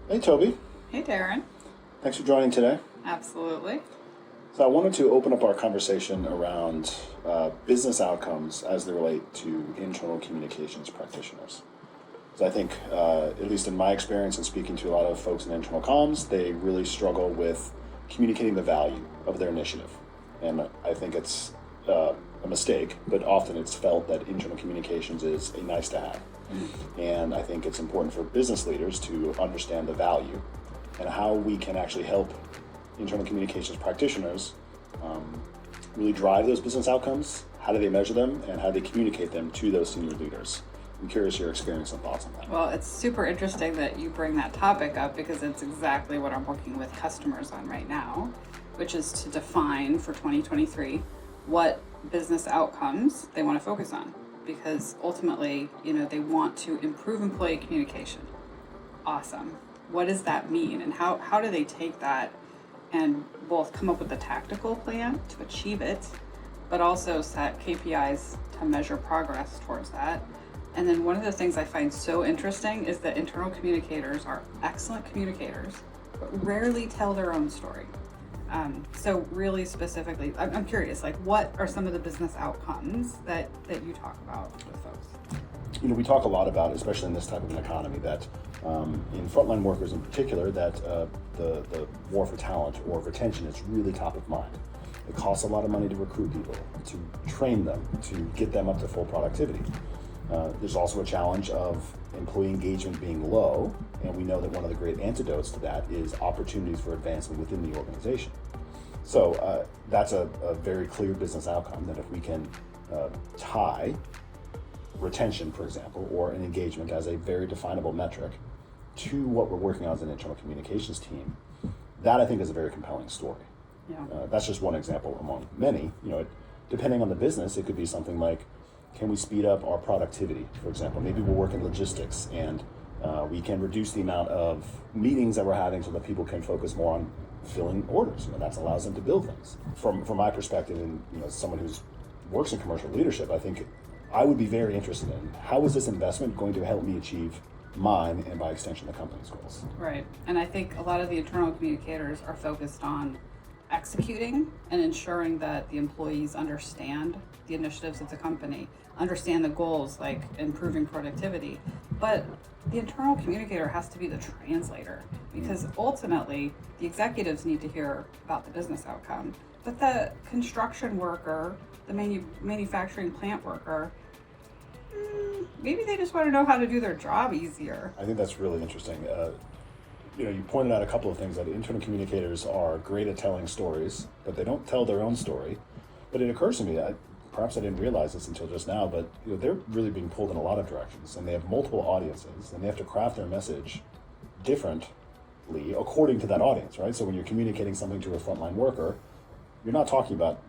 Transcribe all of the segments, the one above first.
Hey, Toby. Hey, Daren. Thanks for joining today. Absolutely. So I wanted to open up our conversation around business outcomes as they relate to internal communications practitioners. So I think, at least in my experience and speaking to a lot of folks in internal comms, they really struggle with communicating the value of their initiative. And I think it's a mistake, but often it's felt that internal communications is a nice to have. And I think it's important for business leaders to understand the value and how we can actually help internal communications practitioners really drive those business outcomes. How do they measure them, and how do they communicate them to those senior leaders? I'm curious your experience and thoughts on that. Well, it's super interesting that you bring that topic up because it's exactly what I'm working with customers on right now, which is to define for 2023 what business outcomes they want to focus on. Because ultimately, they want to improve employee communication. Awesome. What does that mean? And how do they take that and both come up with a tactical plan to achieve it, but also set KPIs to measure progress towards that? And then one of the things I find so interesting is that internal communicators are excellent communicators, but rarely tell their own story. So really specifically, I'm curious, what are some of the business outcomes that you talk about with folks? We talk a lot about, especially in this type of an economy, that in frontline workers in particular, that the war for talent or retention is really top of mind. It costs a lot of money to recruit people, to train them, to get them up to full productivity. There's also a challenge of employee engagement being low, and we know that one of the great antidotes to that is opportunities for advancement within the organization. So that's a very clear business outcome, that if we can tie retention, for example, or an engagement as a very definable metric to what we're working on as an internal communications team, that I think is a very compelling story. Yeah. That's just one example among many. Depending on the business, it could be something like, can we speed up our productivity, for example? Maybe we'll work in logistics and we can reduce the amount of meetings that we're having so that people can focus more on filling orders. That allows them to build things. From my perspective, and as someone who works in commercial leadership, I think I would be very interested in how is this investment going to help me achieve mine and by extension the company's goals. Right. And I think a lot of the internal communicators are focused on executing and ensuring that the employees understand the initiatives of the company, understand the goals like improving productivity. But the internal communicator has to be the translator, because ultimately the executives need to hear about the business outcome. But the construction worker, the manufacturing plant worker, maybe they just want to know how to do their job easier. I think that's really interesting. You pointed out a couple of things, that internal communicators are great at telling stories, but they don't tell their own story. But it occurs to me, perhaps I didn't realize this until just now, but they're really being pulled in a lot of directions, and they have multiple audiences, and they have to craft their message differently according to that audience, right? So when you're communicating something to a frontline worker, you're not talking about,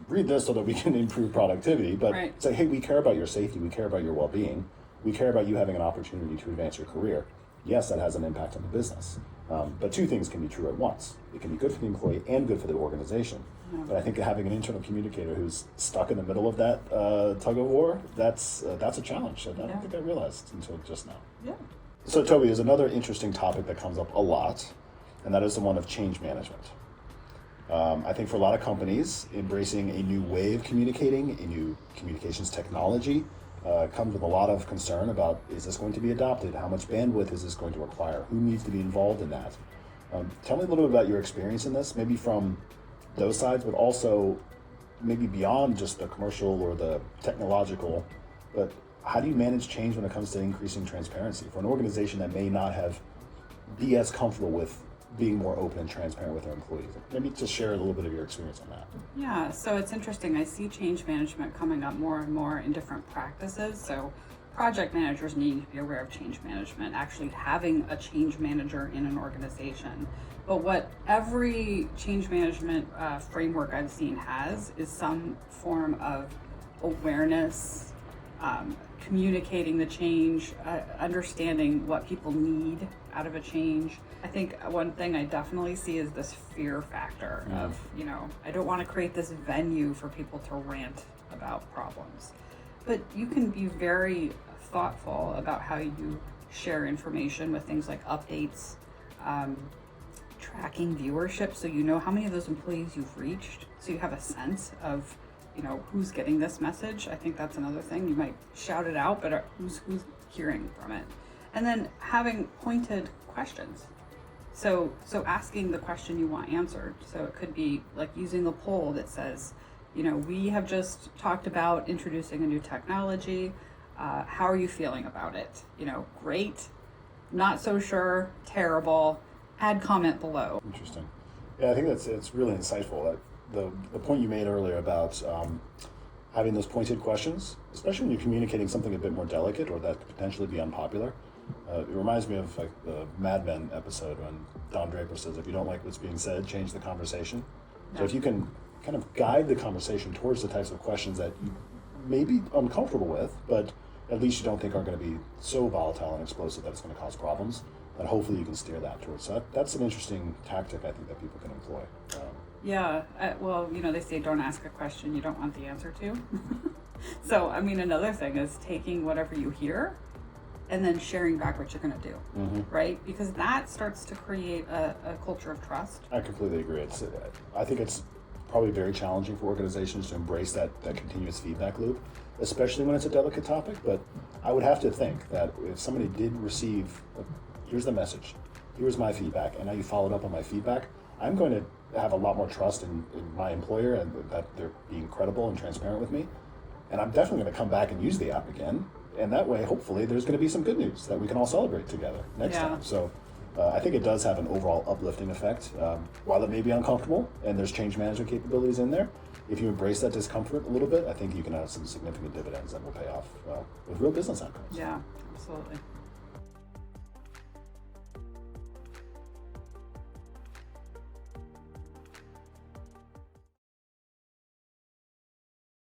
read this so that we can improve productivity, but right. Say, hey, we care about your safety, we care about your well-being, we care about you having an opportunity to advance your career. Yes, that has an impact on the business. But two things can be true at once. It can be good for the employee and good for the organization. Yeah. But I think having an internal communicator who's stuck in the middle of that tug of war, that's a challenge. I don't think I realized until just now. Yeah. So Toby, there's another interesting topic that comes up a lot, and that is the one of change management. I think for a lot of companies, embracing a new way of communicating, a new communications technology, comes with a lot of concern about, is this going to be adopted? How much bandwidth is this going to require? Who needs to be involved in that? Tell me a little bit about your experience in this, maybe from those sides, but also maybe beyond just the commercial or the technological, but how do you manage change when it comes to increasing transparency for an organization that may not be as comfortable with being more open and transparent with their employees? Maybe just share a little bit of your experience on that. Yeah, so it's interesting. I see change management coming up more and more in different practices. So project managers need to be aware of change management, actually having a change manager in an organization. But what every change management framework I've seen has is some form of awareness, communicating the change, understanding what people need out of a change. I think one thing I definitely see is this fear factor of, I don't want to create this venue for people to rant about problems. But you can be very thoughtful about how you share information with things like updates, tracking viewership, so you know how many of those employees you've reached, so you have a sense of, who's getting this message. I think that's another thing. You might shout it out, but who's hearing from it? And then having pointed questions. So asking the question you want answered. So it could be like using a poll that says, we have just talked about introducing a new technology. How are you feeling about it? Great, not so sure, terrible. Add comment below. Interesting. Yeah, I think it's really insightful. That the point you made earlier about having those pointed questions, especially when you're communicating something a bit more delicate or that could potentially be unpopular. It reminds me of like the Mad Men episode when Don Draper says, if you don't like what's being said, change the conversation. Yeah. So if you can kind of guide the conversation towards the types of questions that you may be uncomfortable with, but at least you don't think are going to be so volatile and explosive that it's going to cause problems, then hopefully you can steer that towards. So that's an interesting tactic I think that people can employ. They say don't ask a question you don't want the answer to. So, another thing is taking whatever you hear and then sharing back what you're going to do, right? Because that starts to create a culture of trust. I completely agree. I think it's probably very challenging for organizations to embrace that continuous feedback loop, especially when it's a delicate topic. But I would have to think that if somebody did receive, here's the message, here's my feedback, and now you followed up on my feedback, I'm going to have a lot more trust in my employer and that they're being credible and transparent with me. And I'm definitely going to come back and use the app again. And that way, hopefully, there's going to be some good news that we can all celebrate together next time. So I think it does have an overall uplifting effect. While it may be uncomfortable and there's change management capabilities in there, if you embrace that discomfort a little bit, I think you can have some significant dividends that will pay off with real business outcomes. Yeah, absolutely.